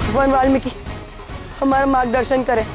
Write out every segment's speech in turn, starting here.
भगवान वाल्मीकि हमारा मार्गदर्शन करें।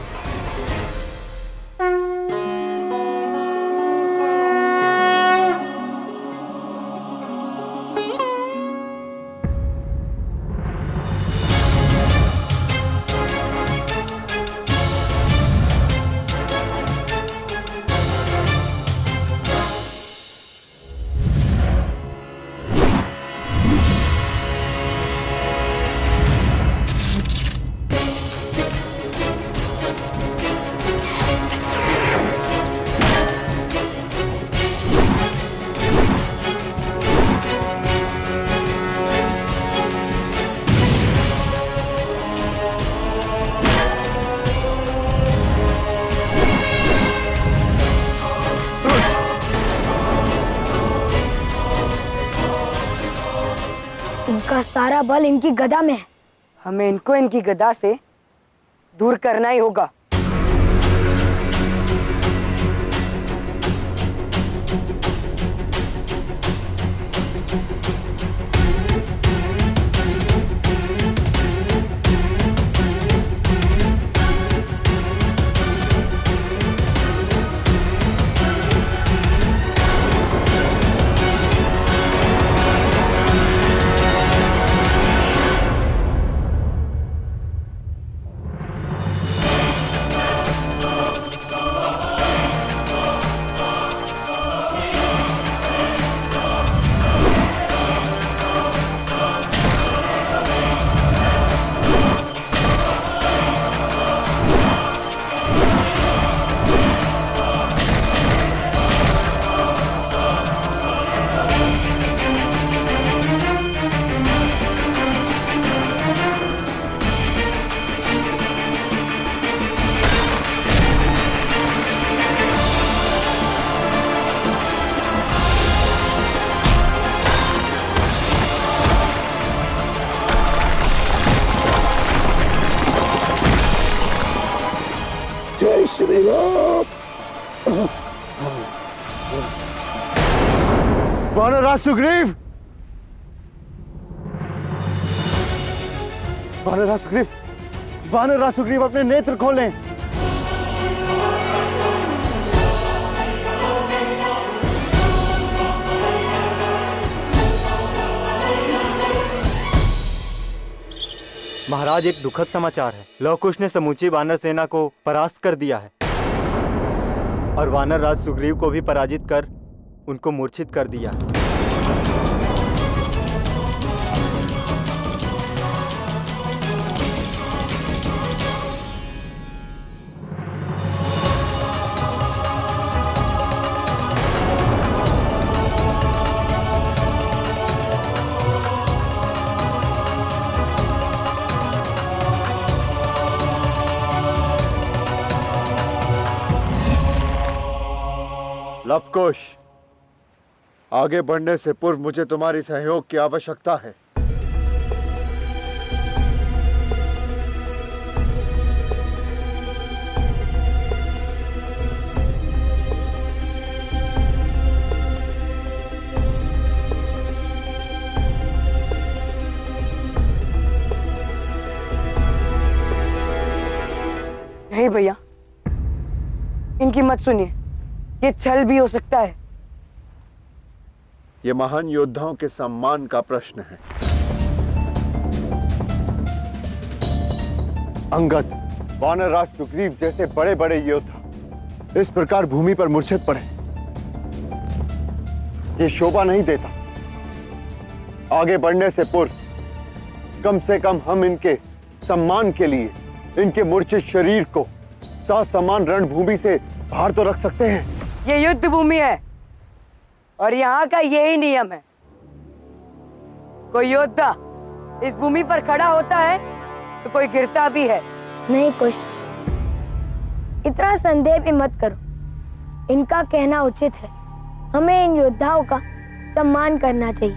इनका सारा बल इनकी गदा में है। हमें इनको इनकी गदा से दूर करना ही होगा। जय श्री राम। वानरराज सुग्रीव, वानरराज सुग्रीव, वानरराज सुग्रीव अपने नेत्र खोलें। महाराज, एक दुखद समाचार है। लव कुश ने समूची वानर सेना को परास्त कर दिया है और वानर राज सुग्रीव को भी पराजित कर उनको मूर्छित कर दिया है। लवकुश, आगे बढ़ने से पूर्व मुझे तुम्हारी सहयोग की आवश्यकता है। नहीं भैया, इनकी मत सुनिए, ये छल भी हो सकता है। ये महान योद्धाओं के सम्मान का प्रश्न है। अंगद, वानरराज सुग्रीव जैसे बड़े बड़े योद्धा इस प्रकार भूमि पर मूर्छित पड़े, ये शोभा नहीं देता। आगे बढ़ने से पूर्व कम से कम हम इनके सम्मान के लिए इनके मूर्छित शरीर को समान रणभूमि से बाहर तो रख सकते हैं। ये युद्ध भूमि है और यहाँ का यही नियम है। कोई योद्धा इस भूमि पर खड़ा होता है तो कोई गिरता भी है। नहीं कुश, इतना संदेह भी मत करो। इनका कहना उचित है। हमें इन योद्धाओं का सम्मान करना चाहिए।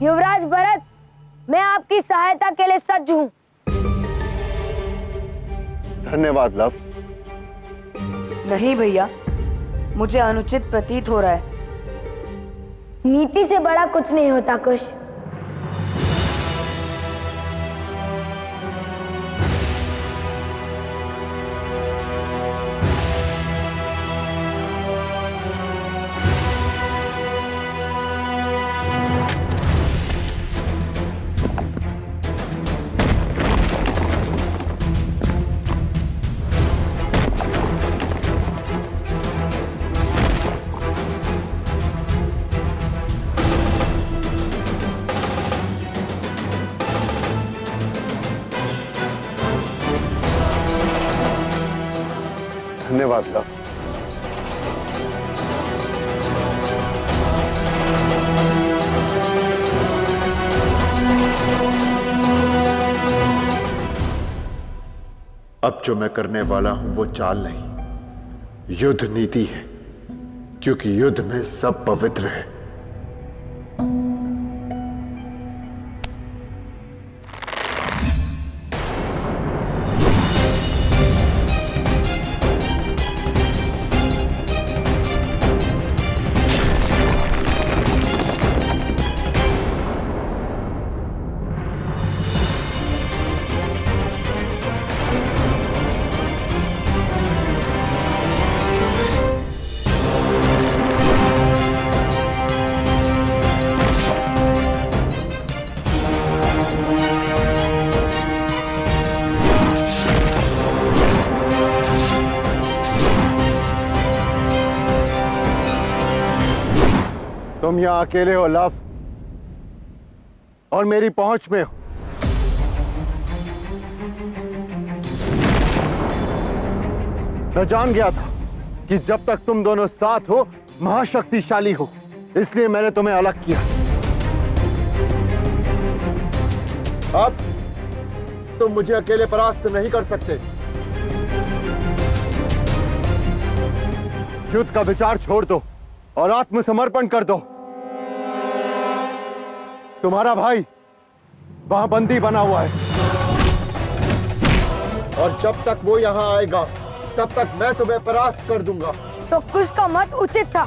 युवराज भरत, मैं आपकी सहायता के लिए सज्ज हूं। धन्यवाद लव। नहीं भैया, मुझे अनुचित प्रतीत हो रहा है। नीति से बड़ा कुछ नहीं होता कुश। धन्यवाद लव। अब जो मैं करने वाला हूं वो चाल नहीं, युद्ध नीति है, क्योंकि युद्ध में सब पवित्र है। तुम यहां अकेले हो लव, और मेरी पहुंच में हो। मैं जान गया था कि जब तक तुम दोनों साथ हो महाशक्तिशाली हो, इसलिए मैंने तुम्हें अलग किया। अब तुम मुझे अकेले परास्त नहीं कर सकते। युद्ध का विचार छोड़ दो और आत्मसमर्पण कर दो। तुम्हारा भाई वहां बंदी बना हुआ है, और जब तक वो यहां आएगा तब तक मैं तुम्हें परास्त कर दूंगा। तो कुश का मत उचित था।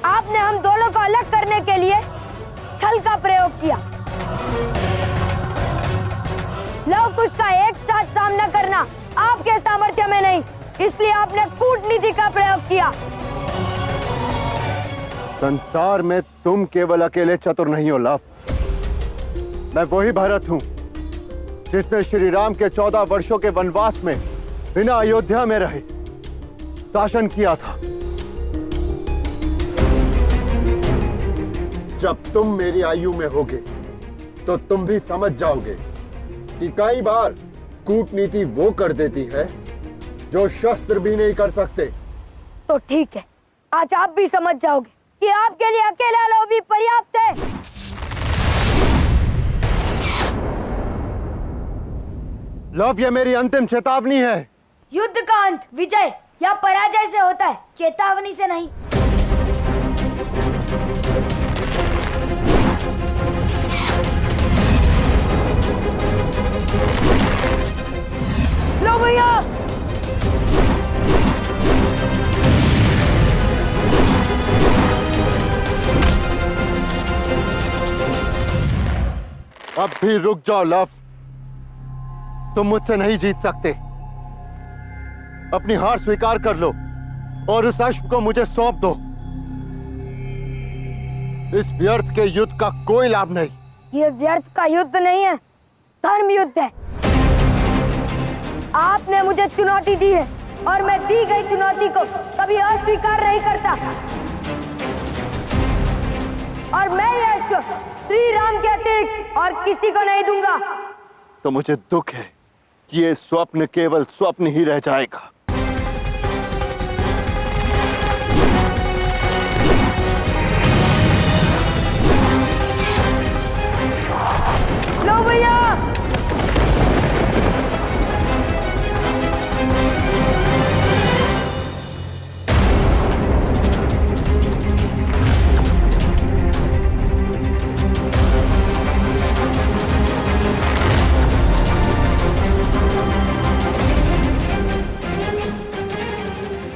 आपने हम दोनों को अलग करने के लिए छल का प्रयोग किया। लव कुश का एक साथ सामना करना आपके सामर्थ्य में नहीं, इसलिए आपने कूटनीति का प्रयोग किया। संसार में तुम केवल अकेले चतुर नहीं हो लव। मैं वही भरत हूं जिसने श्री राम के 14 वर्षों के वनवास में बिना अयोध्या में रहे शासन किया था। जब तुम मेरी आयु में होगे तो तुम भी समझ जाओगे कि कई बार कूटनीति वो कर देती है जो शस्त्र भी नहीं कर सकते। तो ठीक है, आज आप भी समझ जाओगे कि आपके लिए अकेला लव भी पर्याप्त है। लव, ये मेरी अंतिम चेतावनी है। युद्ध का अंत विजय या पराजय से होता है, चेतावनी से नहीं। लो भैया, अब भी रुक जाओ लव, तुम मुझसे नहीं जीत सकते। अपनी हार स्वीकार कर लो और उस अश्व को मुझे सौंप दो। इस व्यर्थ के युद्ध का कोई लाभ नहीं। ये व्यर्थ का युद्ध नहीं है, धर्म युद्ध है। आपने मुझे चुनौती दी है और मैं दी गई चुनौती को कभी अस्वीकार नहीं करता। और मैं ये अश्व श्री राम के अतिरिक्त और किसी को नहीं दूंगा। तो मुझे दुख है कि ये स्वप्न केवल स्वप्न ही रह जाएगा। लो भैया,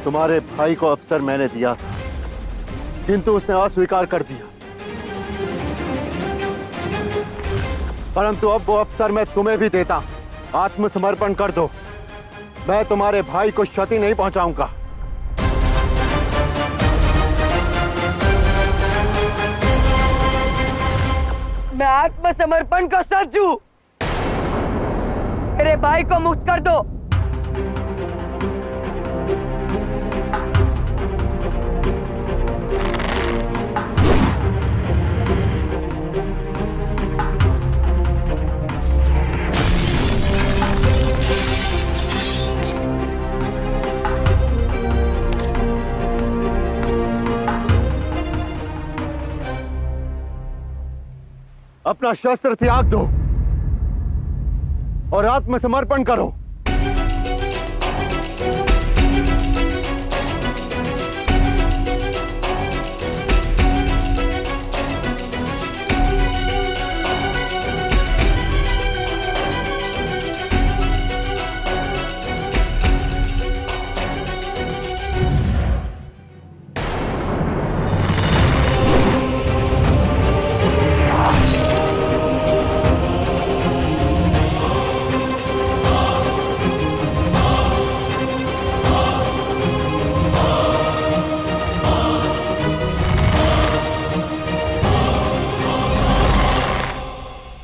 तुम्हारे भाई को अवसर मैंने दिया था, किंतु उसने अस्वीकार कर दिया। परंतु अब वो अवसर मैं तुम्हें भी देता हूं। आत्मसमर्पण कर दो, मैं तुम्हारे भाई को क्षति नहीं पहुंचाऊंगा। मैं आत्मसमर्पण को सच हूं। मेरे भाई को मुक्त कर दो। अपना शस्त्र त्याग दो और आत्मसमर्पण करो।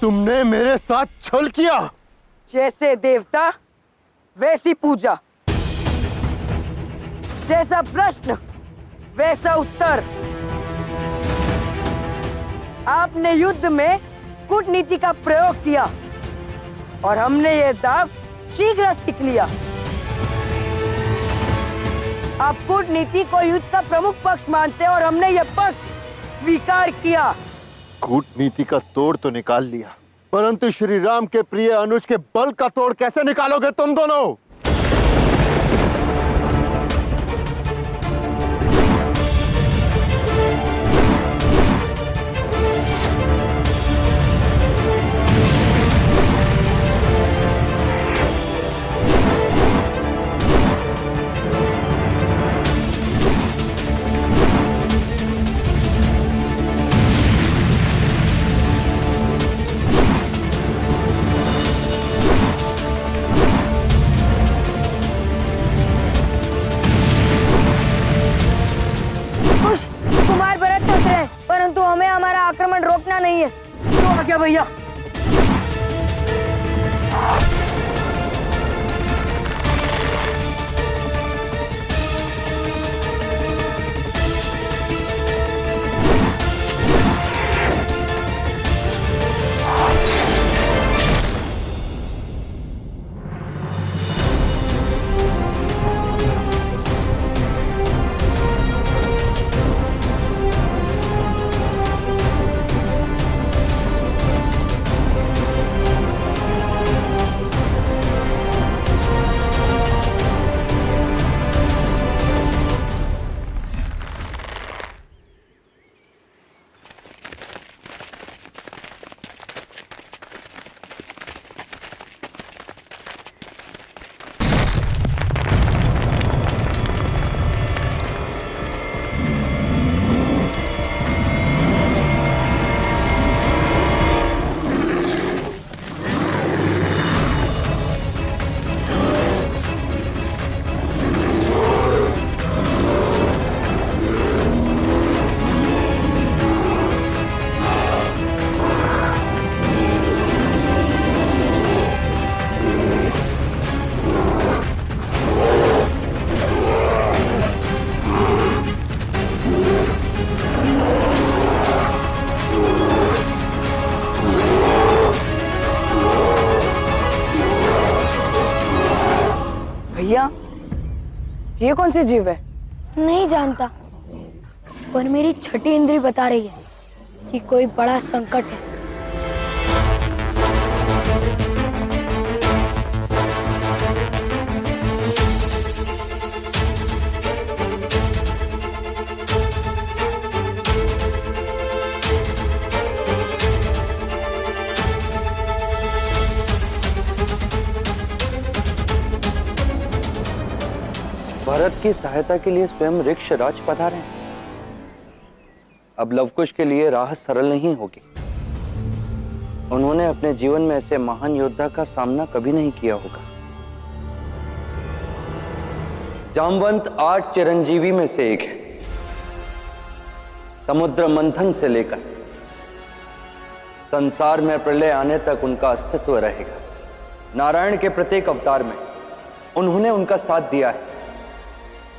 तुमने मेरे साथ छल किया। जैसे देवता वैसी पूजा, जैसा प्रश्न वैसा उत्तर। आपने युद्ध में कूटनीति का प्रयोग किया और हमने ये दाव शीघ्र सीख लिया। आप कूटनीति को युद्ध का प्रमुख पक्ष मानते और हमने ये पक्ष स्वीकार किया। कूटनीति का तोड़ तो निकाल लिया, परंतु श्री राम के प्रिय अनुज के बल का तोड़ कैसे निकालोगे तुम दोनों? परंतु हमें हमारा आक्रमण रोकना नहीं है। तो आ गया भैया। भैया, ये कौन सी जीव है? नहीं जानता, पर मेरी छठी इंद्री बता रही है कि कोई बड़ा संकट है। भरत की सहायता के लिए स्वयं ऋक्षराज पधारे हैं। अब लवकुश के लिए राह सरल नहीं होगी। उन्होंने अपने जीवन में ऐसे महान योद्धा का सामना कभी नहीं किया होगा। जामवंत 8 चिरंजीवी में से एक है। समुद्र मंथन से लेकर संसार में प्रलय आने तक उनका अस्तित्व रहेगा। नारायण के प्रत्येक अवतार में उन्होंने उनका साथ दिया है।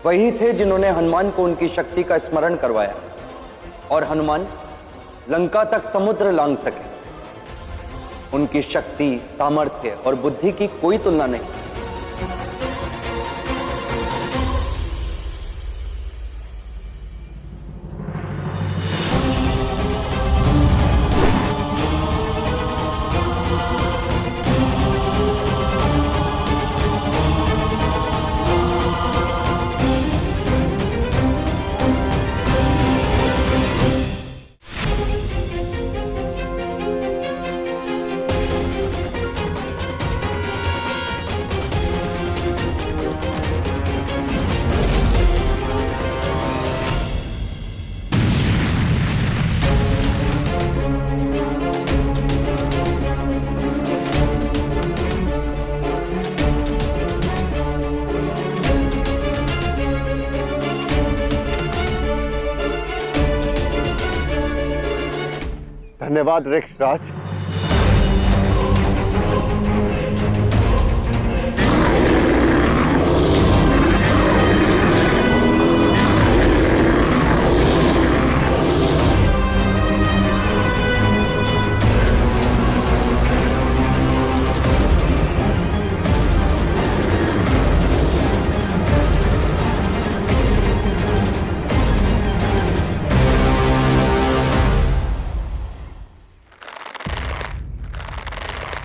वही थे जिन्होंने हनुमान को उनकी शक्ति का स्मरण करवाया और हनुमान लंका तक समुद्र लांघ सके। उनकी शक्ति, सामर्थ्य और बुद्धि की कोई तुलना नहीं। धन्यवाद ऋक्षराज।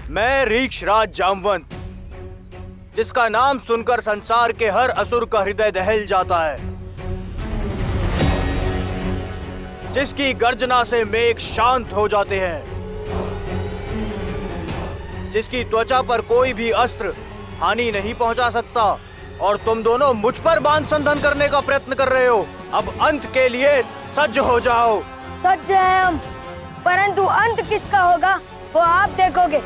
मैं ऋक्षराज जामवंत, जिसका नाम सुनकर संसार के हर असुर का हृदय दहल जाता है, जिसकी गर्जना से मेघ शांत हो जाते हैं, जिसकी त्वचा पर कोई भी अस्त्र हानि नहीं पहुंचा सकता, और तुम दोनों मुझ पर बाण संधान करने का प्रयत्न कर रहे हो। अब अंत के लिए सज्ज हो जाओ। सज्ज हैं हम, परंतु अंत किसका होगा वो आप देखोगे।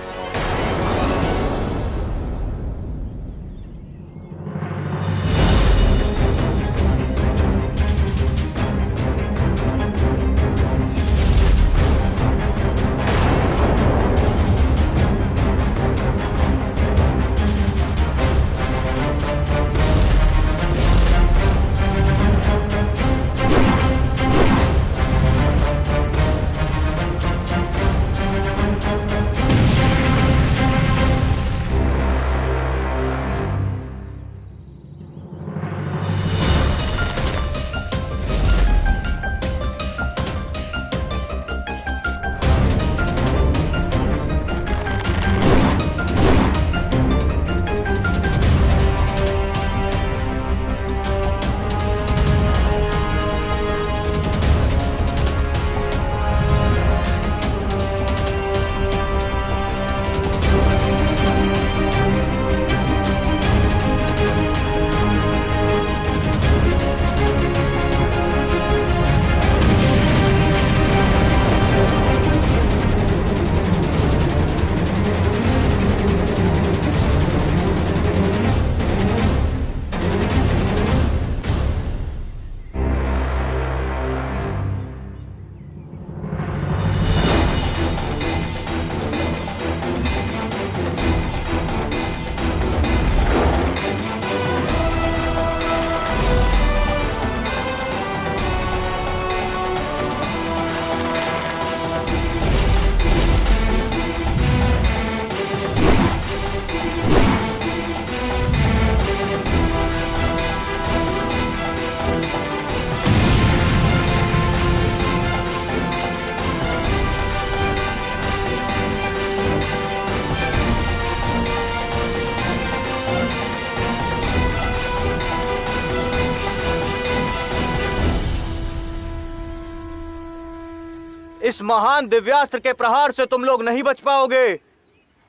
इस महान दिव्यास्त्र के प्रहार से तुम लोग नहीं बच पाओगे।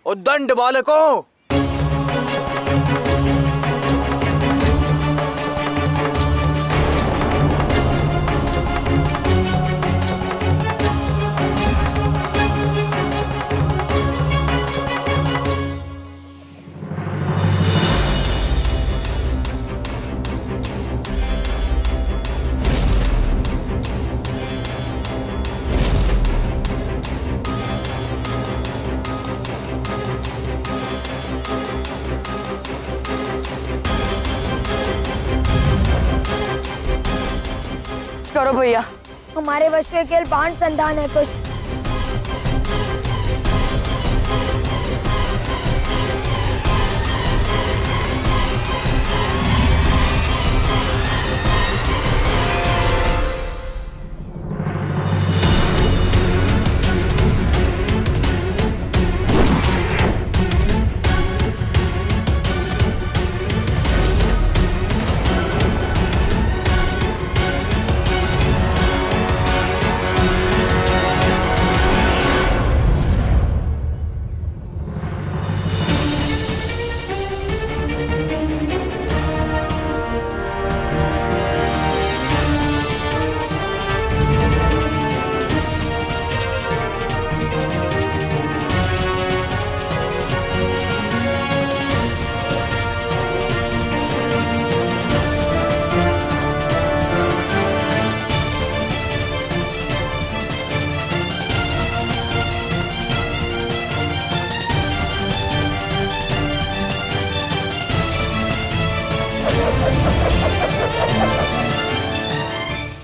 उद्दंड बालकों, करो भैया। हमारे वश में केवल बाण संधान है कुश।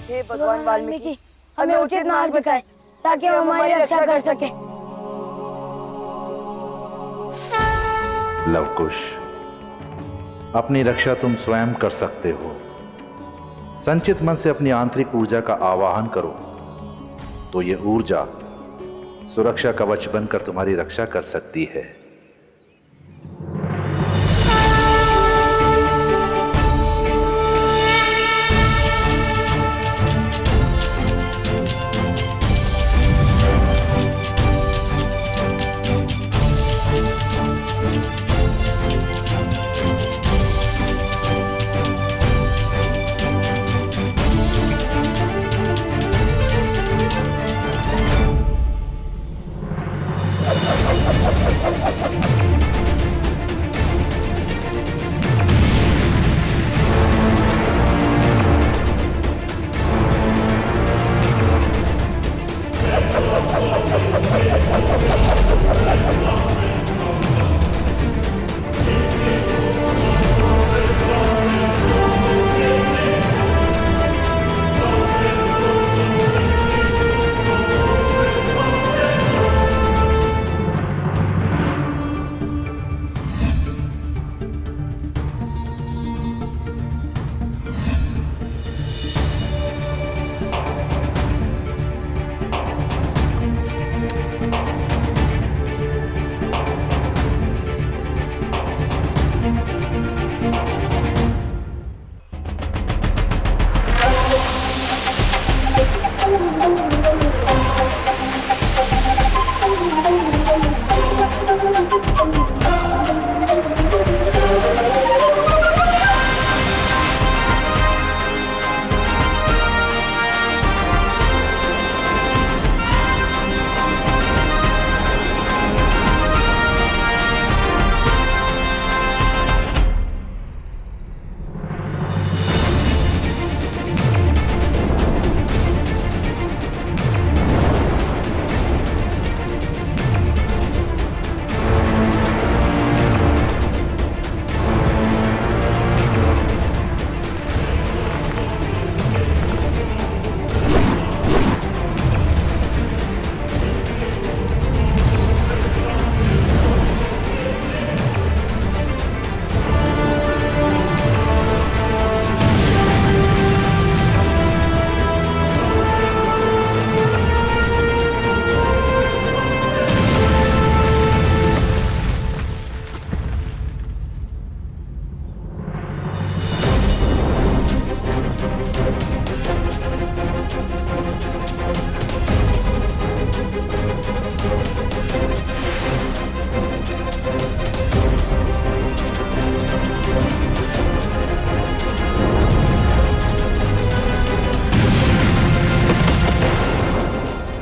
हे भगवान वाल्मीकि, हमें उचित मार्ग दिखाए ताकि हम हमारी रक्षा कर सके। लवकुश, अपनी रक्षा तुम स्वयं कर सकते हो। संचित मन से अपनी आंतरिक ऊर्जा का आवाहन करो तो ये ऊर्जा सुरक्षा कवच बनकर तुम्हारी रक्षा कर सकती है।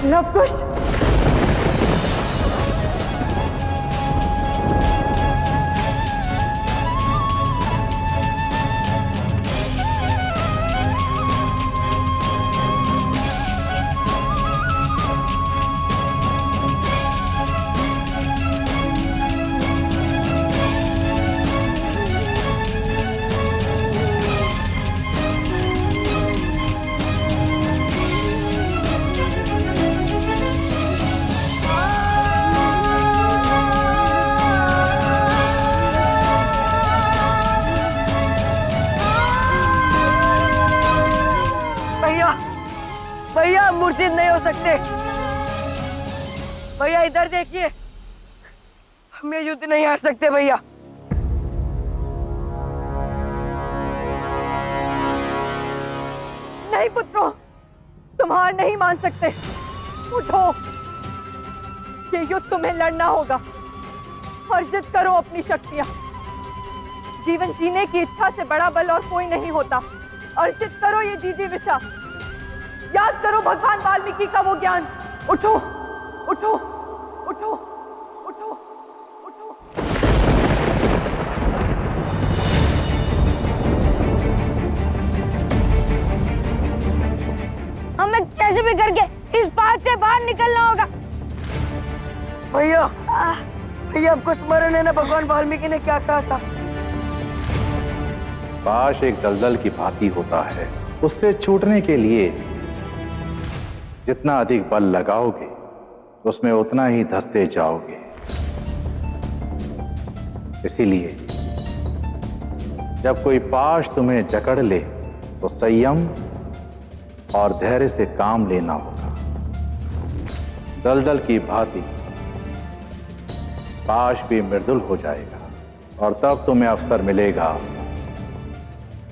लवकुश, मूर्छित नहीं हो सकते। भैया इधर देखिए, हम ये युद्ध नहीं हार सकते भैया। नहीं पुत्रों, तुम हार नहीं मान सकते। उठो, ये युद्ध तुम्हें लड़ना होगा। अर्जित करो अपनी शक्तियां। जीवन जीने की इच्छा से बड़ा बल और कोई नहीं होता। अर्जित करो ये जिजीविषा। याद करो भगवान वाल्मीकि का वो ज्ञान। उठो उठो उठो उठो उठो। हमें कैसे भी करके इस बात से बाहर निकलना होगा। भैया भैया, आपको स्मरण है ना भगवान वाल्मीकि ने क्या कहा था? पाश एक दलदल की भांति होता है, उससे छूटने के लिए जितना अधिक बल लगाओगे उसमें उतना ही धंसते जाओगे। इसीलिए जब कोई पाश तुम्हें जकड़ ले तो संयम और धैर्य से काम लेना होगा। दलदल की भांति पाश भी मृदुल हो जाएगा और तब तुम्हें अवसर मिलेगा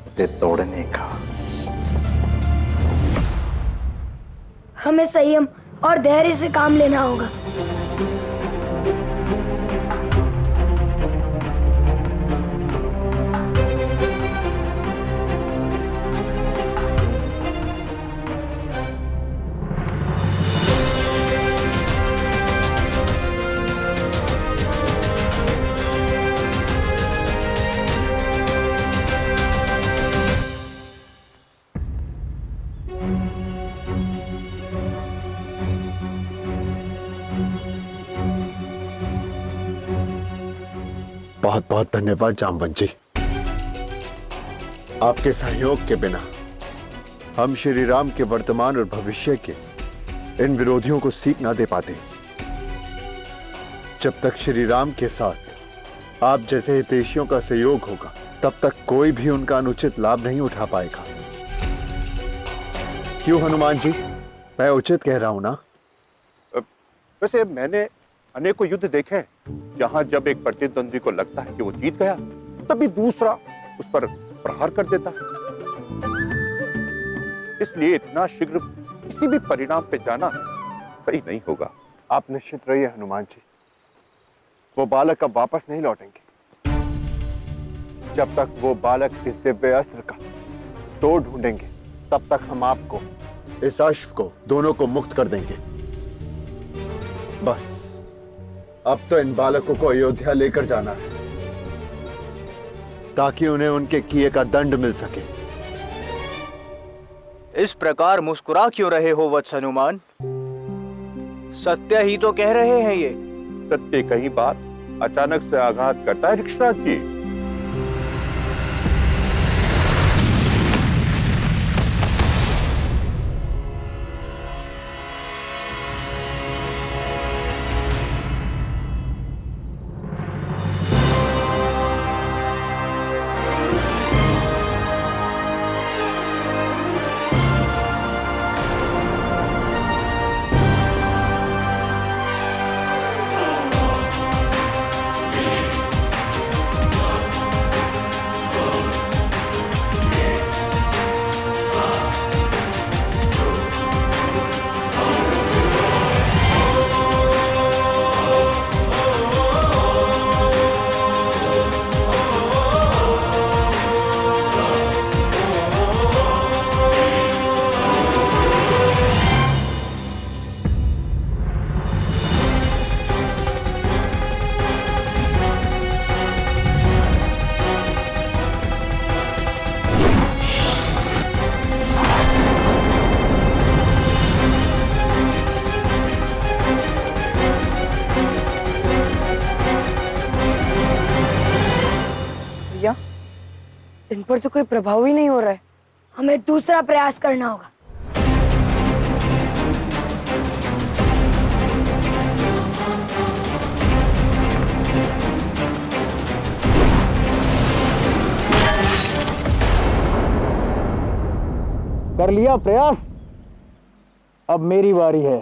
उसे तोड़ने का। हमें संयम और धैर्य से काम लेना होगा। बहुत बहुत धन्यवाद जामवंत जी। आपके सहयोग के बिना हम श्री राम के वर्तमान और भविष्य के इन विरोधियों को सीख ना दे पाते। जब तक श्री राम के साथ आप जैसे हितैषियों का सहयोग होगा, तब तक कोई भी उनका अनुचित लाभ नहीं उठा पाएगा। क्यों हनुमान जी, मैं उचित कह रहा हूं ना? वैसे मैंने अनेकों युद्ध देखे हैं जहां जब एक प्रतिद्वंदी को लगता है कि वो जीत गया, तभी दूसरा उस पर प्रहार कर देता है। इसलिए इतना शीघ्र किसी भी परिणाम पे जाना सही नहीं होगा। आप निश्चित रहिए हनुमान जी, वो बालक अब वापस नहीं लौटेंगे। जब तक वो बालक इस दिव्य अस्त्र का तोड़ ढूंढेंगे, तब तक हम आपको, इस अश्व को, दोनों को मुक्त कर देंगे। बस अब तो इन बालकों को अयोध्या लेकर जाना है, ताकि उन्हें उनके किए का दंड मिल सके। इस प्रकार मुस्कुरा क्यों रहे हो वत्स हनुमान? सत्य ही तो कह रहे हैं ये। सत्य कई बार अचानक से आघात करता है ऋक्षराज जी। इन पर तो कोई प्रभाव ही नहीं हो रहा है। हमें दूसरा प्रयास करना होगा। कर लिया प्रयास? अब मेरी बारी है।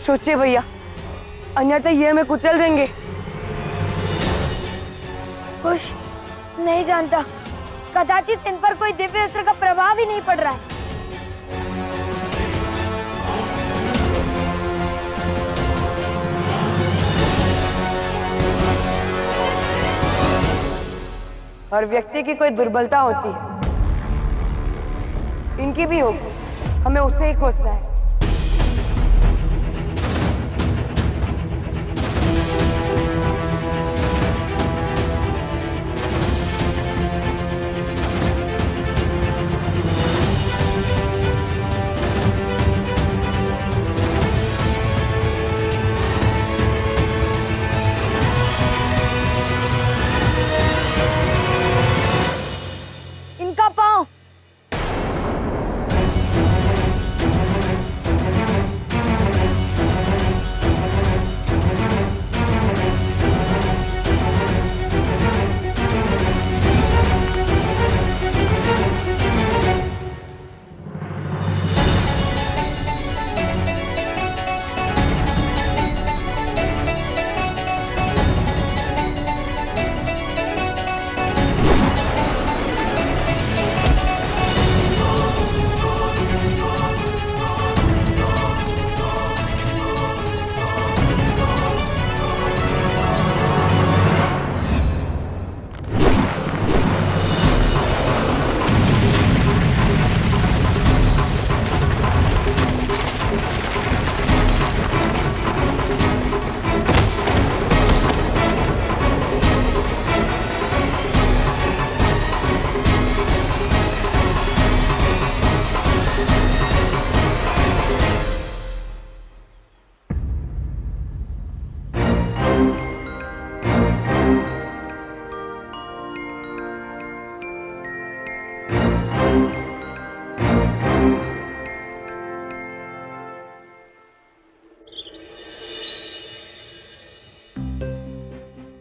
सोचिए भैया, अन्यथा ये हमें कुचल देंगे। कुछ नहीं जानता, कदाचित इन पर कोई दिव्य अस्त्र का प्रभाव ही नहीं पड़ रहा है। हर व्यक्ति की कोई दुर्बलता होती है, इनकी भी होगी, हमें उससे ही खोजना है। इनका पांव।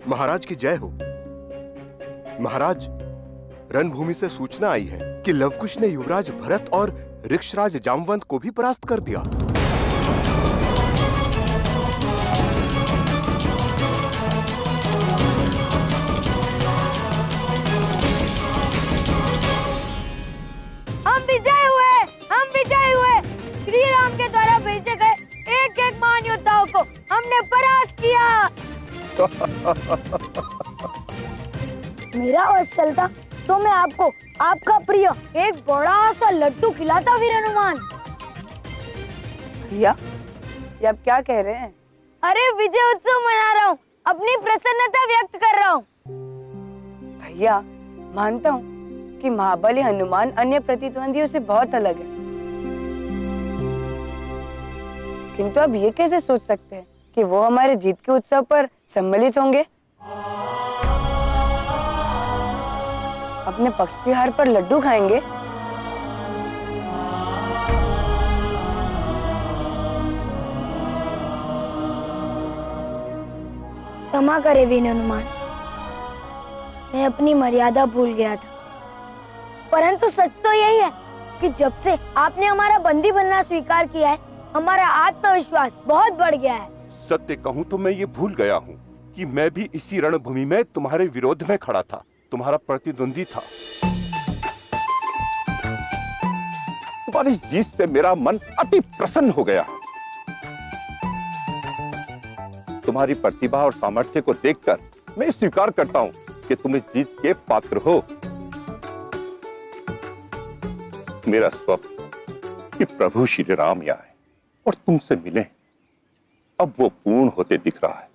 महाराज की जय हो। महाराज, रणभूमि से सूचना आई है कि लवकुश ने युवराज भरत और ऋक्षराज जामवंत को भी परास्त कर दिया। हम विजय हुए। श्री राम के द्वारा भेजे गए एक एक महान योद्धाओं को हमने परास्त किया। मेरा वश चलता तो मैं आपको आपका प्रिय एक बड़ा सा लड्डू खिलाता वीर हनुमान। भैया, ये आप क्या कह रहे हैं? अरे विजय उत्सव मना रहा हूँ, अपनी प्रसन्नता व्यक्त कर रहा हूँ। भैया, मानता हूँ कि महाबली हनुमान अन्य प्रतिद्वंदियों से बहुत अलग है, किंतु अब ये कैसे सोच सकते हैं कि वो हमारे जीत के उत्सव पर सम्मिलित होंगे? अपने पक्ष की हार पर लड्डू खाएंगे? क्षमा करे वीर हनुमान, मैं अपनी मर्यादा भूल गया था। परंतु सच तो यही है कि जब से आपने हमारा बंदी बनना स्वीकार किया है, हमारा आत्मविश्वास बहुत बढ़ गया है। सत्य कहूं तो मैं ये भूल गया हूं कि मैं भी इसी रणभूमि में तुम्हारे विरोध में खड़ा था, तुम्हारा प्रतिद्वंदी था। तुम्हारी जीत से मेरा मन अति प्रसन्न हो गया। तुम्हारी प्रतिभा और सामर्थ्य को देखकर मैं स्वीकार करता हूं कि तुम इस जीत के पात्र हो। मेरा स्वप्न कि प्रभु श्री राम यहाँ आए और तुमसे मिले, अब वो पूर्ण होते दिख रहा है।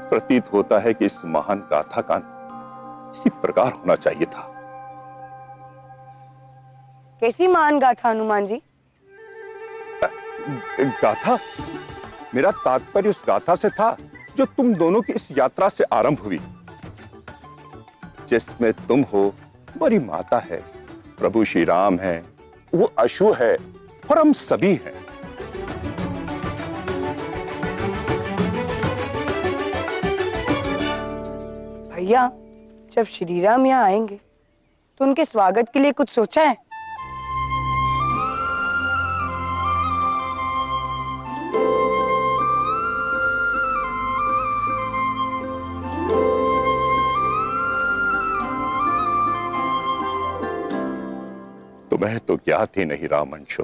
प्रतीत होता है कि इस महान गाथा का इसी प्रकार होना चाहिए था। कैसी महान गाथा हनुमान जी? गाथा? मेरा तात्पर्य उस गाथा से था जो तुम दोनों की इस यात्रा से आरंभ हुई, जिसमें तुम हो, तुम्हारी माता है, प्रभु श्री राम है, वो अशु है और हम सभी हैं। भैया, जब श्री राम यहाँ आएंगे तो उनके स्वागत के लिए कुछ सोचा है? तुम्हें तो ज्ञात ही नहीं रामंशो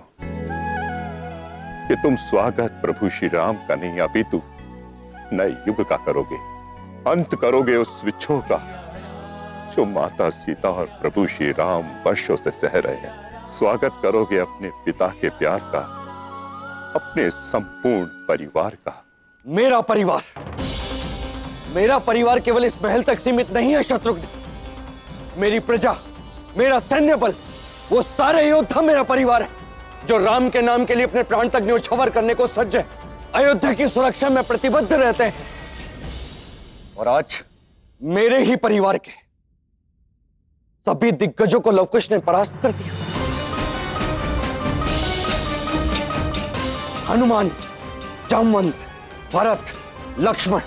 कि तुम स्वागत प्रभु श्री राम का नहीं अपितु नए युग का करोगे, अंत करोगे उस विच्छोह का जो माता सीता और प्रभु श्री राम वर्षों से सह रहे हैं। स्वागत करोगे अपने पिता के प्यार का, अपने संपूर्ण परिवार का। मेरा परिवार केवल इस महल तक सीमित नहीं है शत्रुघ्न। मेरी प्रजा, मेरा सैन्य बल, वो सारे योद्धा मेरा परिवार है जो राम के नाम के लिए अपने प्राण तक न्योछावर करने को सज्ज है, अयोध्या की सुरक्षा में प्रतिबद्ध रहते हैं। और आज मेरे ही परिवार के सभी दिग्गजों को लवकुश ने परास्त कर दिया। हनुमान, जामवंत, भरत, लक्ष्मण,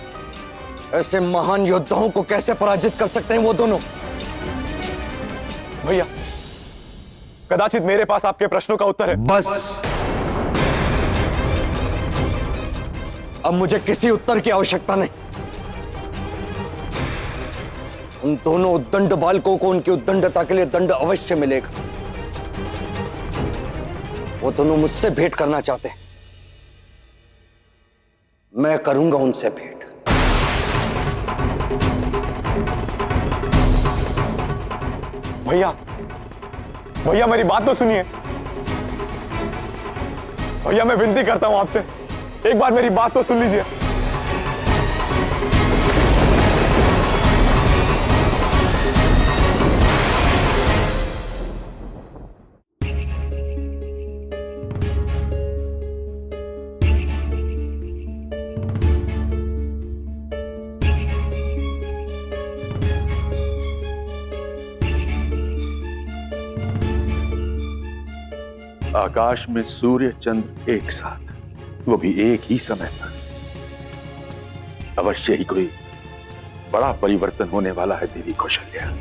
ऐसे महान योद्धाओं को कैसे पराजित कर सकते हैं वो दोनों? भैया, कदाचित मेरे पास आपके प्रश्नों का उत्तर है। बस अब मुझे किसी उत्तर की आवश्यकता नहीं। उन दोनों उद्दंड बालकों को उनकी उद्दंडता के लिए दंड अवश्य मिलेगा। वो दोनों मुझसे भेंट करना चाहते हैं, मैं करूंगा उनसे भेंट। भैया, भैया मेरी बात तो सुनिए। भैया मैं विनती करता हूं आपसे, एक बार मेरी बात तो सुन लीजिए। आकाश में सूर्य चंद्र एक साथ, वो भी एक ही समय पर। अवश्य ही कोई बड़ा परिवर्तन होने वाला है देवी कौशल्या।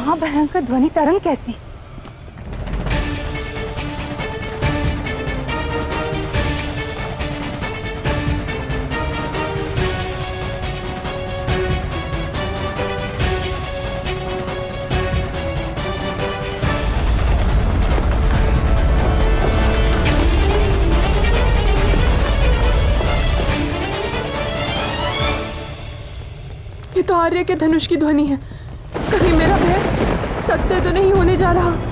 यहाँ भयंकर ध्वनि तरंग कैसी? ये तो आर्य के धनुष की ध्वनि है। कहीं मेरा भय सत्य तो नहीं होने जा रहा?